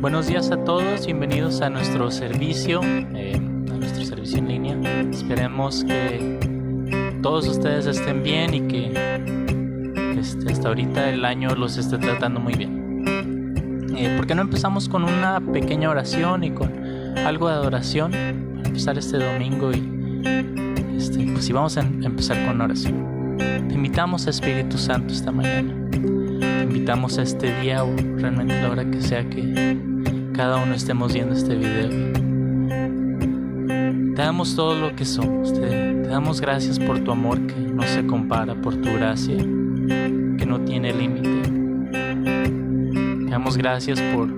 Buenos días a todos, bienvenidos a nuestro servicio en línea. Esperemos que todos ustedes estén bien y que hasta ahorita el año los esté tratando muy bien. ¿Por qué no empezamos con una pequeña oración y con algo de adoración para empezar este domingo? Pues vamos a empezar con oración. Te invitamos, Espíritu Santo, esta mañana. Te invitamos a este día o realmente la hora que sea que cada uno estemos viendo este video. Te damos todo lo que somos. Te damos gracias por tu amor que no se compara, por tu gracia que no tiene límite. Te damos gracias por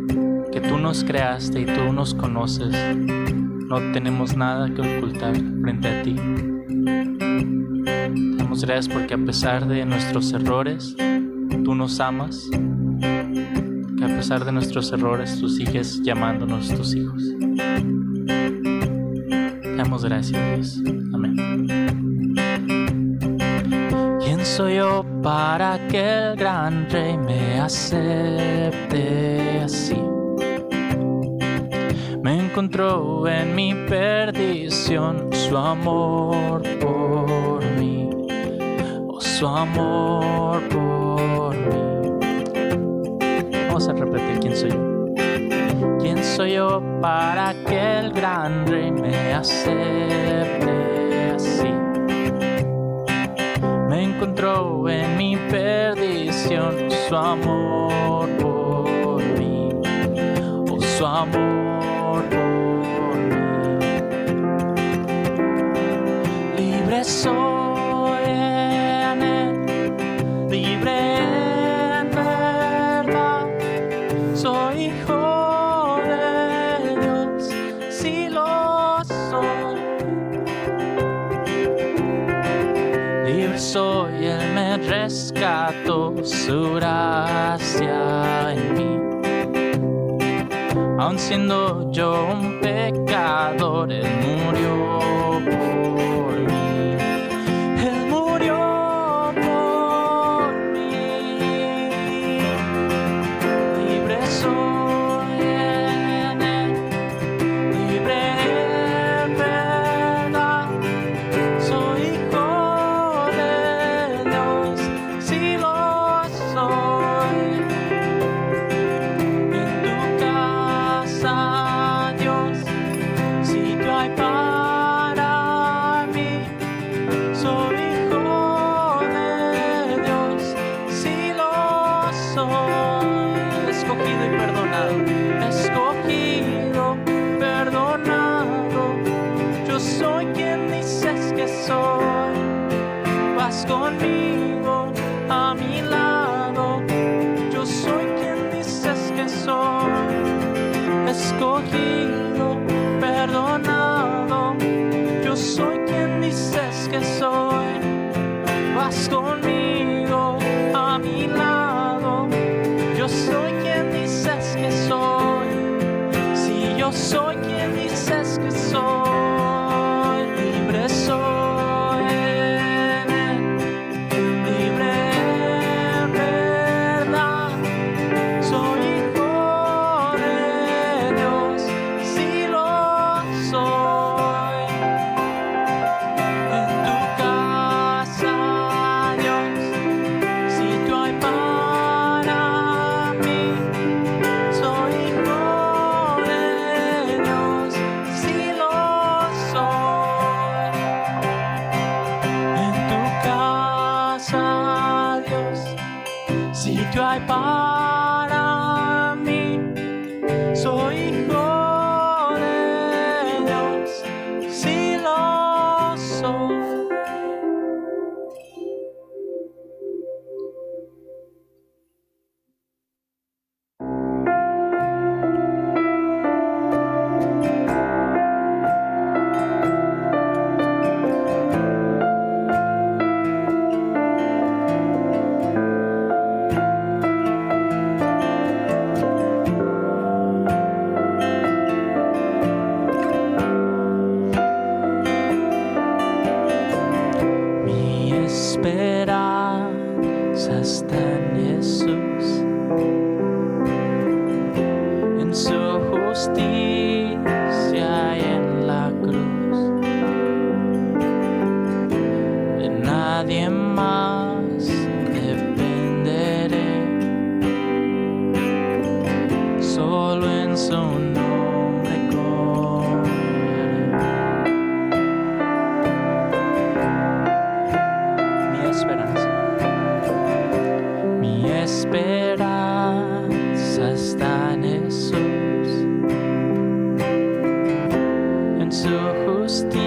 que tú nos creaste y tú nos conoces. No tenemos nada que ocultar frente a ti. Te damos gracias porque a pesar de nuestros errores, tú nos amas. Que a pesar de nuestros errores, tú sigues llamándonos tus hijos. Te damos gracias, Dios. Amén. ¿Quién soy yo para que el gran Rey me acepte así? Me encontró en mi perdición su amor por mí, oh, su amor por mí. Vamos a repetir: ¿quién soy yo? ¿Quién soy yo para que el gran Rey me acepte así? Me encontró en mi perdición su amor por mí, oh, su amor por mí. Libre soy en él, libre en verdad. Soy hijo de Dios, si lo soy. Libre soy, Él me rescató, su gracia en mí. Aun siendo yo un pecador, Él murió por mí. Él murió por mí. Libre soy en Él, libre en verdad. Soy hijo de Dios, si lo soy. En tu casa, Dios, sitio hay para mí. Soy hijo de Dios, si lo soy. Escogido y perdonado, escogido, perdonado. Yo soy quien dices que soy. Vas conmigo a mi lado. Yo soy quien dices que soy. Escogido, perdonado. Yo soy quien dices que soy. Vas conmigo a mi lado. Yo soy quien dices que soy. Si yo soy quien dices que soy. Libre soy en Él, libre en verdad. Soy hijo de Dios, si lo soy. En tu casa, Dios, sitio hay para mí. Soy hijo de Dios, si lo soy. En tu casa, Dios, sitio hay para mí. Soy hijo de Dios, si lo soy. esperanza está en Jesús, en su esperanza está en Jesús, en su justicia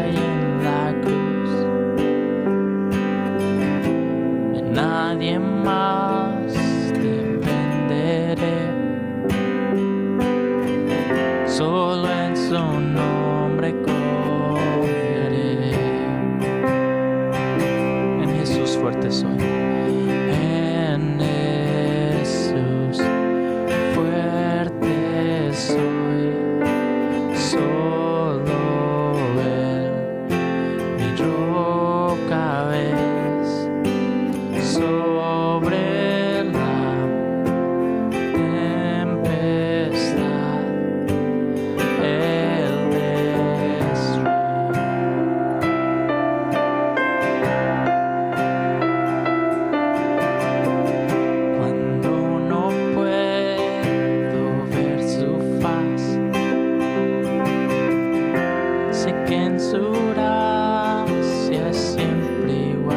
y en la cruz. En nadie más dependeré, solo en su nombre confiaré. En Jesús fuerte soy. En Jesús fuerte soy. Solo Él mi roca es. Sobre la tempestad Él es rey. Cuando no puedo ver su faz, sé que en su gracia es siempre igual.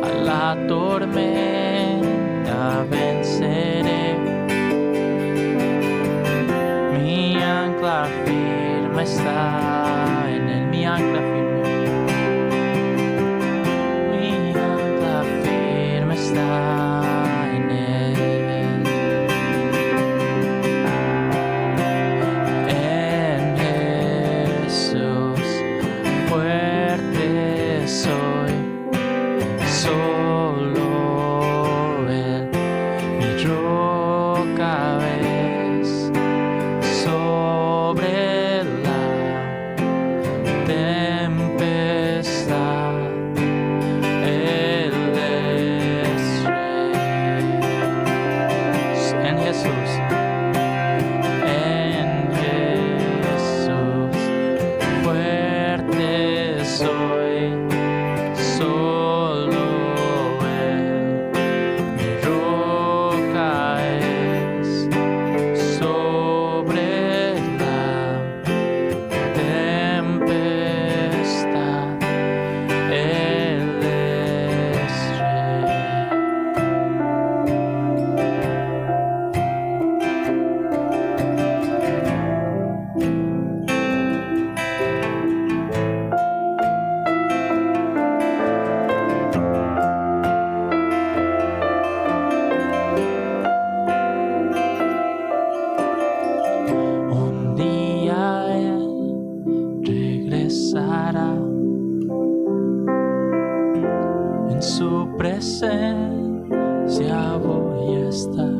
A la tormenta venceré, mi ancla firme está en él, mi ancla firme. Mi ancla firme está en él. En Jesús fuerte soy, solo Él mi roca es. Sobre la tempestad Él es rey. En Jesús, en Jesús fuerte soy, solo Él mi roca es. Sobre la tempestad Él es rey. Un día Él regresará, en su presencia voy a estar,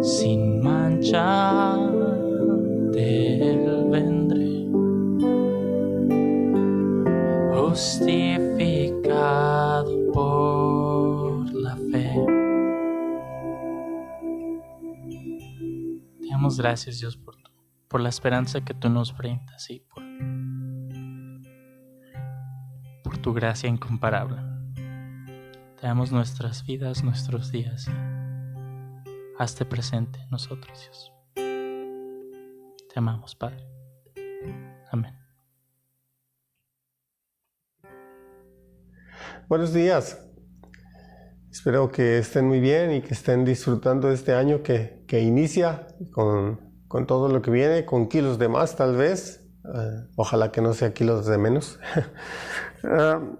sin mancha de Él vendré, justificado por la fe. Te damos gracias, Dios, por la esperanza que tú nos brindas y por tu gracia incomparable. Te damos nuestras vidas, nuestros días. Hazte presente en nosotros, Dios. Te amamos, Padre. Amén. Buenos días. Espero que estén muy bien y que estén disfrutando de este año que inicia con todo lo que viene, con kilos de más tal vez. Ojalá que no sea kilos de menos.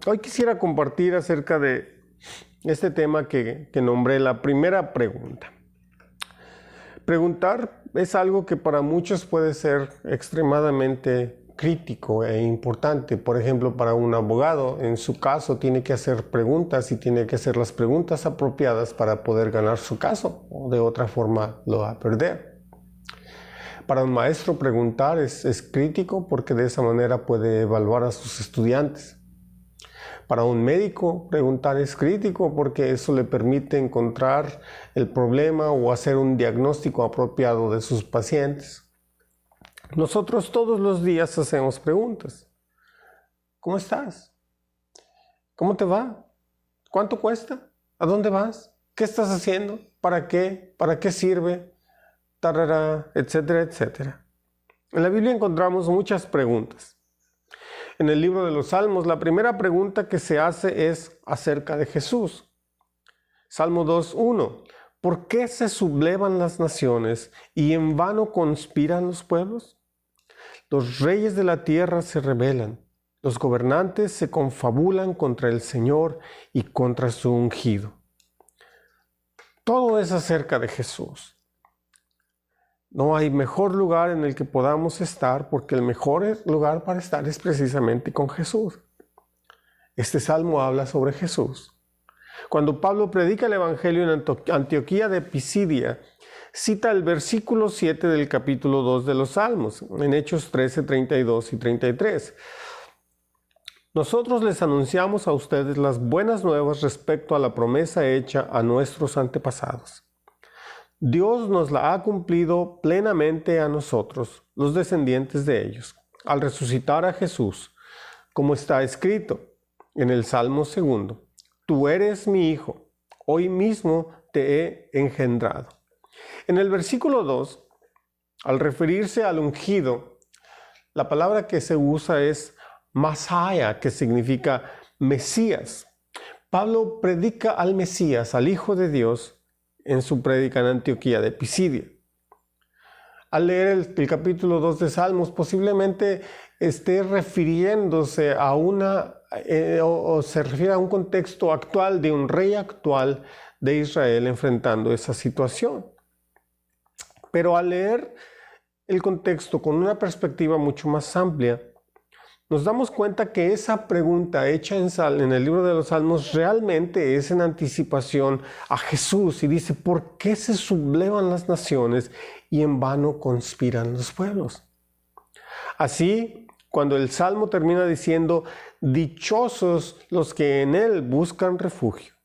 Hoy quisiera compartir acerca de este tema que nombré la primera pregunta. Preguntar es algo que para muchos puede ser extremadamente crítico e importante. Por ejemplo, para un abogado, en su caso, tiene que hacer preguntas y tiene que hacer las preguntas apropiadas para poder ganar su caso, o de otra forma lo va a perder. Para un maestro, preguntar es crítico porque de esa manera puede evaluar a sus estudiantes. Para un médico, preguntar es crítico porque eso le permite encontrar el problema o hacer un diagnóstico apropiado de sus pacientes. Nosotros todos los días hacemos preguntas. ¿Cómo estás? ¿Cómo te va? ¿Cuánto cuesta? ¿A dónde vas? ¿Qué estás haciendo? ¿Para qué? ¿Para qué sirve? Tarara, etcétera, etcétera. En la Biblia encontramos muchas preguntas. en el libro de los Salmos, la primera pregunta que se hace es acerca de Jesús. Salmo 2:1. ¿Por qué se sublevan las naciones y en vano conspiran los pueblos? Los reyes de la tierra se rebelan, los gobernantes se confabulan contra el Señor y contra su ungido. Todo es acerca de Jesús. No hay mejor lugar en el que podamos estar, porque el mejor lugar para estar es precisamente con Jesús. Este salmo habla sobre Jesús. Cuando Pablo predica el Evangelio en Antioquía de Pisidia, cita el versículo 7 del capítulo 2 de los Salmos, en Hechos 13, 32 y 33. Nosotros les anunciamos a ustedes las buenas nuevas respecto a la promesa hecha a nuestros antepasados. Dios nos la ha cumplido plenamente a nosotros, los descendientes de ellos, al resucitar a Jesús, como está escrito en el Salmo 2. Tú eres mi hijo, hoy mismo te he engendrado. En el versículo 2, al referirse al ungido, la palabra que se usa es Masaya, que significa Mesías. Pablo predica al Mesías, al Hijo de Dios, en su prédica en Antioquía de Pisidia. Al leer el capítulo 2 de Salmos, posiblemente esté refiriéndose a o se refiere a un contexto actual de un rey actual de Israel enfrentando esa situación. Pero al leer el contexto con una perspectiva mucho más amplia, nos damos cuenta que esa pregunta hecha en el libro de los Salmos realmente es en anticipación a Jesús y dice, ¿por qué se sublevan las naciones y en vano conspiran los pueblos? Así, cuando el Salmo termina diciendo, dichosos los que en él buscan refugio.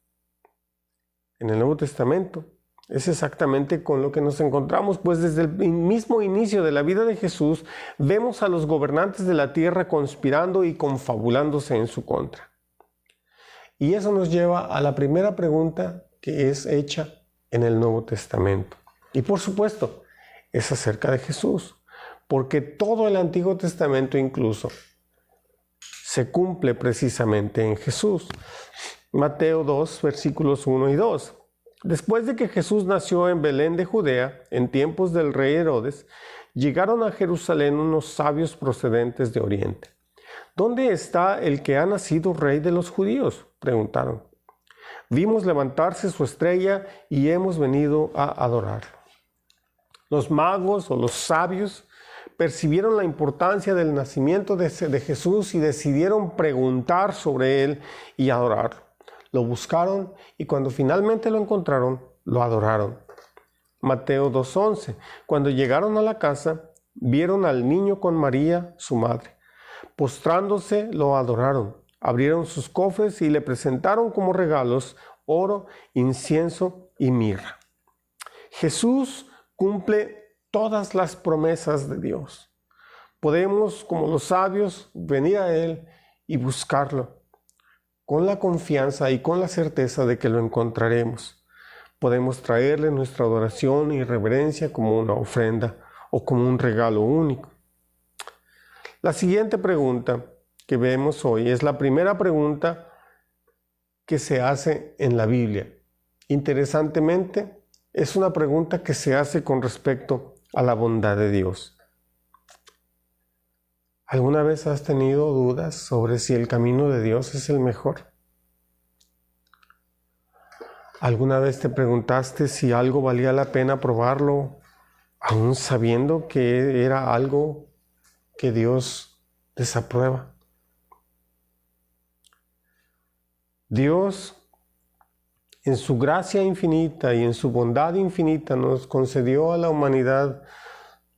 En el Nuevo Testamento es exactamente con lo que nos encontramos, pues desde el mismo inicio de la vida de Jesús vemos a los gobernantes de la tierra conspirando y confabulándose en su contra. Y eso nos lleva a la primera pregunta que es hecha en el Nuevo Testamento. Y por supuesto, es acerca de Jesús, porque todo el Antiguo Testamento incluso se cumple precisamente en Jesús. Mateo 2, versículos 1 y 2. Después de que Jesús nació en Belén de Judea, en tiempos del rey Herodes, llegaron a Jerusalén unos sabios procedentes de Oriente. ¿Dónde está el que ha nacido rey de los judíos?, preguntaron. Vimos levantarse su estrella y hemos venido a adorarlo. Los magos o los sabios percibieron la importancia del nacimiento de Jesús y decidieron preguntar sobre él y adorarlo. Lo buscaron y cuando finalmente lo encontraron, lo adoraron. Mateo 2:11. Cuando llegaron a la casa, vieron al niño con María, su madre. Postrándose, lo adoraron. Abrieron sus cofres y le presentaron como regalos oro, incienso y mirra. Jesús cumple todas las promesas de Dios. Podemos, como los sabios, venir a Él y buscarlo con la confianza y con la certeza de que lo encontraremos. Podemos traerle nuestra adoración y reverencia como una ofrenda o como un regalo único. La siguiente pregunta que vemos hoy es la primera pregunta que se hace en la Biblia. Interesantemente, es una pregunta que se hace con respecto a la bondad de Dios. ¿Alguna vez has tenido dudas sobre si el camino de Dios es el mejor? ¿Alguna vez te preguntaste si algo valía la pena probarlo, aún sabiendo que era algo que Dios desaprueba? Dios, en su gracia infinita y en su bondad infinita, nos concedió a la humanidad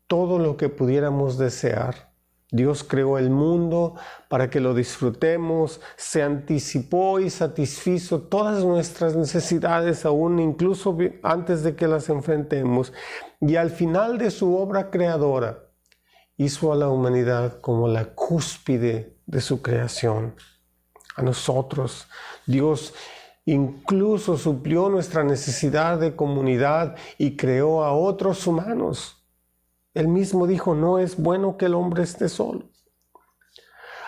todo lo que pudiéramos desear. Dios creó el mundo para que lo disfrutemos, se anticipó y satisfizo todas nuestras necesidades, aún incluso antes de que las enfrentemos. Y al final de su obra creadora, hizo a la humanidad como la cúspide de su creación. A nosotros, Dios incluso suplió nuestra necesidad de comunidad y creó a otros humanos. Él mismo dijo, no es bueno que el hombre esté solo.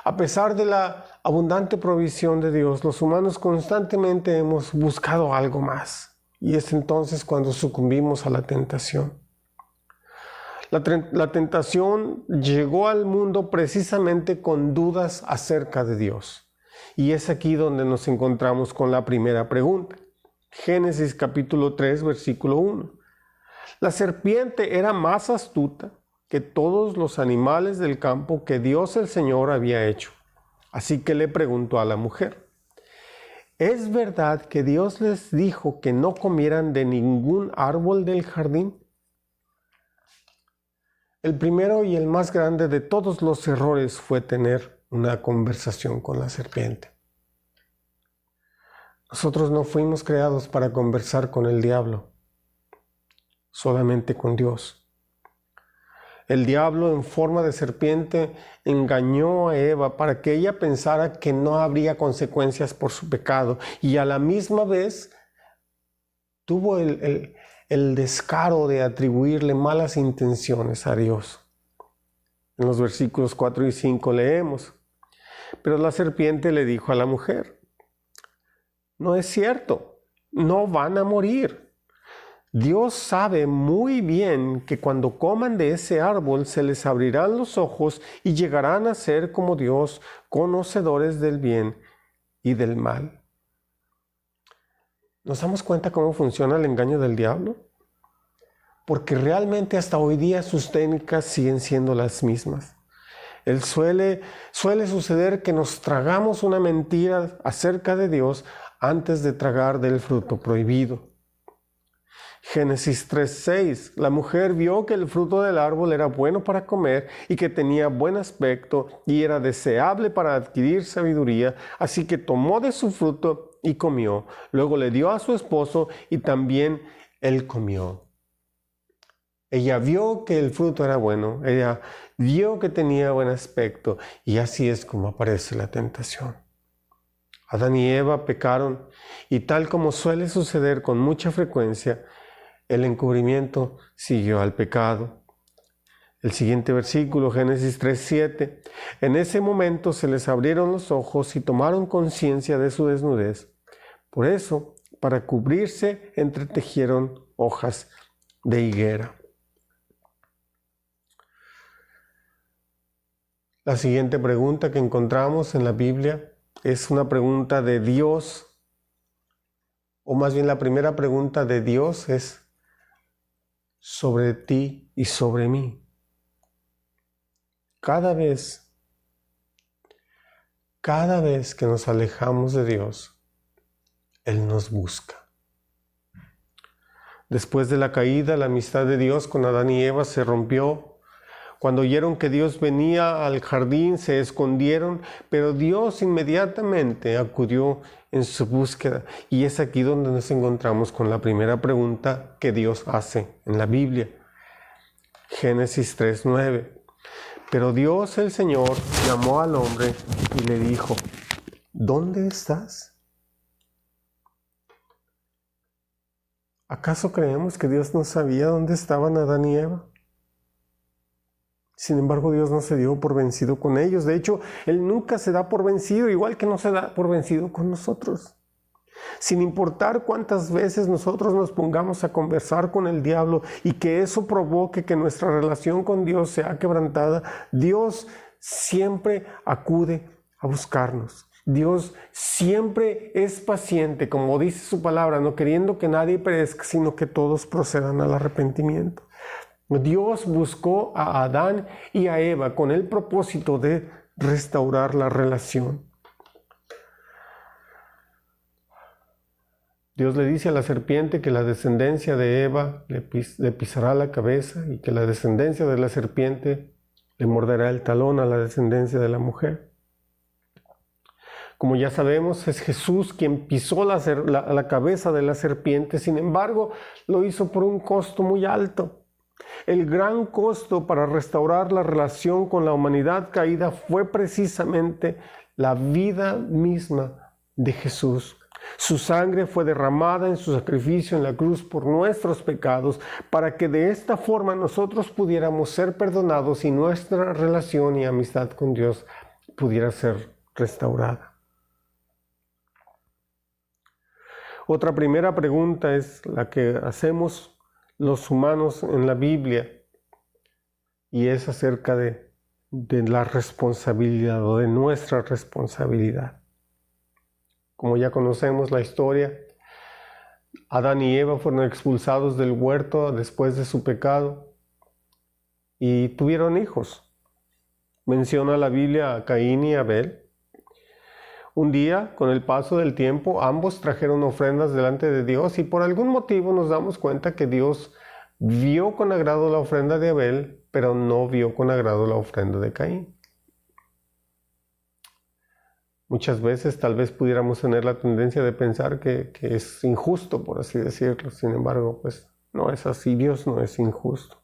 A pesar de la abundante provisión de Dios, los humanos constantemente hemos buscado algo más. Y es entonces cuando sucumbimos a la tentación. La tentación llegó al mundo precisamente con dudas acerca de Dios. Y es aquí donde nos encontramos con la primera pregunta. Génesis capítulo 3, versículo 1. La serpiente era más astuta que todos los animales del campo que Dios el Señor había hecho. Así que le preguntó a la mujer: ¿es verdad que Dios les dijo que no comieran de ningún árbol del jardín? El primero y el más grande de todos los errores fue tener una conversación con la serpiente. Nosotros no fuimos creados para conversar con el diablo, solamente con Dios. El diablo en forma de serpiente engañó a Eva para que ella pensara que no habría consecuencias por su pecado y a la misma vez tuvo el descaro de atribuirle malas intenciones a Dios. En los versículos 4 y 5 leemos: pero la serpiente le dijo a la mujer: no es cierto, no van a morir. Dios sabe muy bien que cuando coman de ese árbol se les abrirán los ojos y llegarán a ser como Dios, conocedores del bien y del mal. ¿Nos damos cuenta cómo funciona el engaño del diablo? Porque realmente hasta hoy día sus técnicas siguen siendo las mismas. Suele suceder que nos tragamos una mentira acerca de Dios antes de tragar del fruto prohibido. Génesis 3:6. La mujer vio que el fruto del árbol era bueno para comer y que tenía buen aspecto y era deseable para adquirir sabiduría, así que tomó de su fruto y comió. Luego le dio a su esposo y también él comió. Ella vio que el fruto era bueno, ella vio que tenía buen aspecto, y así es como aparece la tentación. Adán y Eva pecaron, y tal como suele suceder con mucha frecuencia, el encubrimiento siguió al pecado. El siguiente versículo, Génesis 3:7. En ese momento se les abrieron los ojos y tomaron conciencia de su desnudez. Por eso, para cubrirse, entretejieron hojas de higuera. La siguiente pregunta que encontramos en la Biblia es una pregunta de Dios, o más bien la primera pregunta de Dios es sobre ti y sobre mí. Cada vez que nos alejamos de Dios, Él nos busca. Después de la caída, la amistad de Dios con Adán y Eva se rompió. Cuando oyeron que Dios venía al jardín, se escondieron, pero Dios inmediatamente acudió en su búsqueda. Y es aquí donde nos encontramos con la primera pregunta que Dios hace en la Biblia. Génesis 3:9. Pero Dios el Señor llamó al hombre y le dijo: ¿dónde estás? ¿Acaso creemos que Dios no sabía dónde estaban Adán y Eva? Sin embargo, Dios no se dio por vencido con ellos. De hecho, Él nunca se da por vencido, igual que no se da por vencido con nosotros. Sin importar cuántas veces nosotros nos pongamos a conversar con el diablo y que eso provoque que nuestra relación con Dios sea quebrantada, Dios siempre acude a buscarnos. Dios siempre es paciente, como dice su palabra, no queriendo que nadie perezca, sino que todos procedan al arrepentimiento. Dios buscó a Adán y a Eva con el propósito de restaurar la relación. Dios le dice a la serpiente que la descendencia de Eva le pisará la cabeza y que la descendencia de la serpiente le morderá el talón a la descendencia de la mujer. Como ya sabemos, es Jesús quien pisó la cabeza de la serpiente, sin embargo, lo hizo por un costo muy alto. El gran costo para restaurar la relación con la humanidad caída fue precisamente la vida misma de Jesús. Su sangre fue derramada en su sacrificio en la cruz por nuestros pecados, para que de esta forma nosotros pudiéramos ser perdonados y nuestra relación y amistad con Dios pudiera ser restaurada. Otra primera pregunta es la que hacemos los humanos en la Biblia, y es acerca de la responsabilidad o de nuestra responsabilidad. Como ya conocemos la historia, Adán y Eva fueron expulsados del huerto después de su pecado y tuvieron hijos. Menciona la Biblia a Caín y Abel. Un día, con el paso del tiempo, ambos trajeron ofrendas delante de Dios y por algún motivo nos damos cuenta que Dios vio con agrado la ofrenda de Abel, pero no vio con agrado la ofrenda de Caín. Muchas veces tal vez pudiéramos tener la tendencia de pensar que es injusto, por así decirlo. Sin embargo, pues no es así. Dios no es injusto.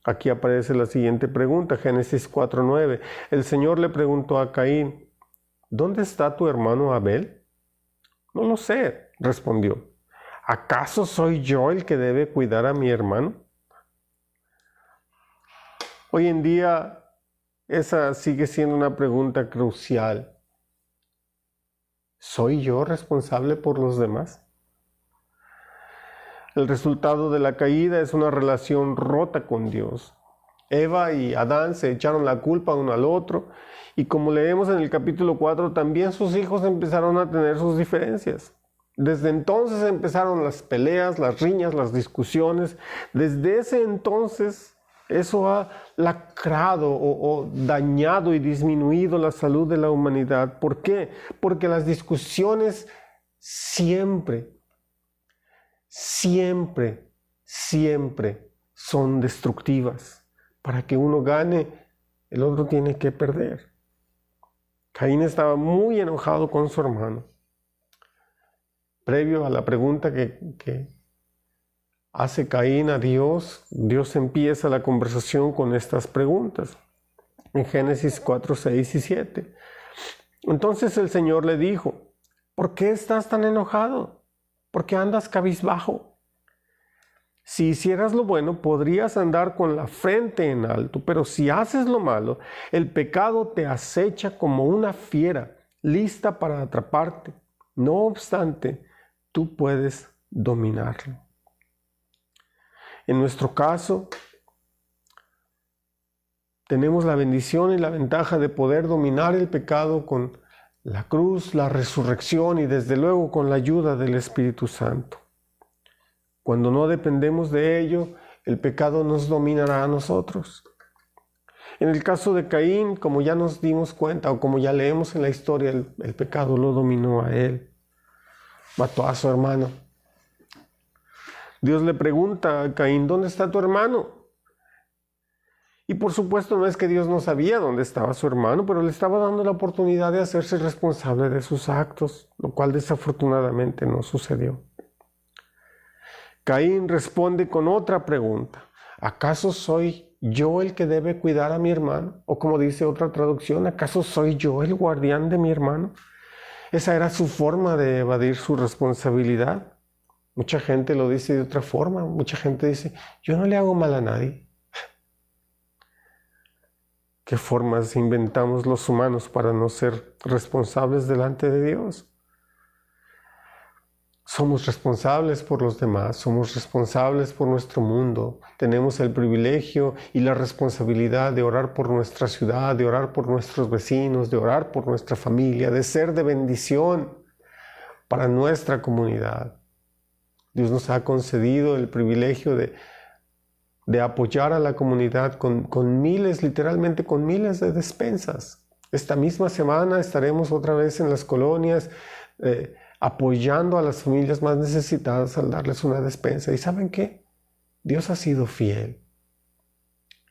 Aquí aparece la siguiente pregunta, Génesis 4:9. El Señor le preguntó a Caín, ¿dónde está tu hermano Abel? No lo sé, respondió. ¿Acaso soy yo el que debe cuidar a mi hermano? Hoy en día, esa sigue siendo una pregunta crucial. ¿Soy yo responsable por los demás? El resultado de la caída es una relación rota con Dios. Eva y Adán se echaron la culpa uno al otro, y como leemos en el capítulo 4, también sus hijos empezaron a tener sus diferencias. Desde entonces empezaron las peleas, las riñas, las discusiones. Desde ese entonces eso ha lacrado o dañado y disminuido la salud de la humanidad. ¿Por qué? Porque las discusiones siempre son destructivas. Para que uno gane, el otro tiene que perder. Caín estaba muy enojado con su hermano. Previo a la pregunta que hace Caín a Dios, Dios empieza la conversación con estas preguntas. En Génesis 4, 6 y 7. Entonces el Señor le dijo, ¿por qué estás tan enojado? ¿Por qué andas cabizbajo? Si hicieras lo bueno, podrías andar con la frente en alto, pero si haces lo malo, el pecado te acecha como una fiera, lista para atraparte. No obstante, tú puedes dominarlo. En nuestro caso, tenemos la bendición y la ventaja de poder dominar el pecado con la cruz, la resurrección y desde luego con la ayuda del Espíritu Santo. Cuando no dependemos de ello, el pecado nos dominará a nosotros. En el caso de Caín, como ya nos dimos cuenta o como ya leemos en la historia, el pecado lo dominó a él. Mató a su hermano. Dios le pregunta a Caín, ¿dónde está tu hermano? Y por supuesto no es que Dios no sabía dónde estaba su hermano, pero le estaba dando la oportunidad de hacerse responsable de sus actos, lo cual desafortunadamente no sucedió. Caín responde con otra pregunta. ¿Acaso soy yo el que debe cuidar a mi hermano? O como dice otra traducción, ¿acaso soy yo el guardián de mi hermano? Esa era su forma de evadir su responsabilidad. Mucha gente lo dice de otra forma. Mucha gente dice, yo no le hago mal a nadie. ¿Qué formas inventamos los humanos para no ser responsables delante de Dios? Somos responsables por los demás, somos responsables por nuestro mundo. Tenemos el privilegio y la responsabilidad de orar por nuestra ciudad, de orar por nuestros vecinos, de orar por nuestra familia, de ser de bendición para nuestra comunidad. Dios nos ha concedido el privilegio de apoyar a la comunidad con miles, literalmente con miles de despensas. Esta misma semana estaremos otra vez en las colonias apoyando a las familias más necesitadas al darles una despensa. ¿Y saben qué? Dios ha sido fiel.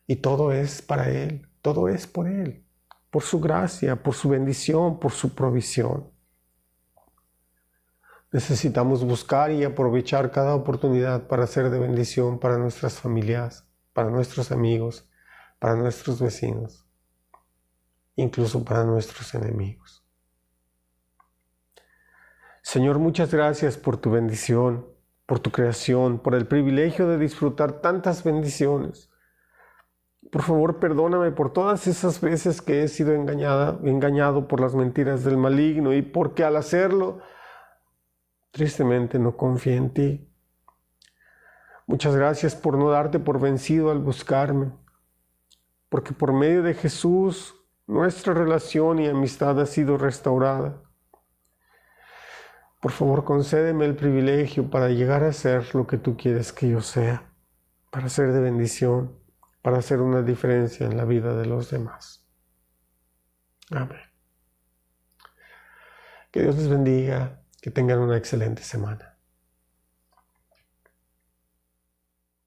Y todo es para Él, todo es por Él, por su gracia, por su bendición, por su provisión. Necesitamos buscar y aprovechar cada oportunidad para ser de bendición para nuestras familias, para nuestros amigos, para nuestros vecinos, incluso para nuestros enemigos. Señor, muchas gracias por tu bendición. por tu creación, por el privilegio de disfrutar tantas bendiciones. Por favor, perdóname por todas esas veces que he sido engañado por las mentiras del maligno y porque al hacerlo, tristemente no confié en ti. Muchas gracias por no darte por vencido al buscarme, porque por medio de Jesús nuestra relación y amistad ha sido restaurada. Por favor, concédeme el privilegio para llegar a ser lo que tú quieres que yo sea, para ser de bendición, para hacer una diferencia en la vida de los demás. Amén. Que Dios les bendiga, que tengan una excelente semana.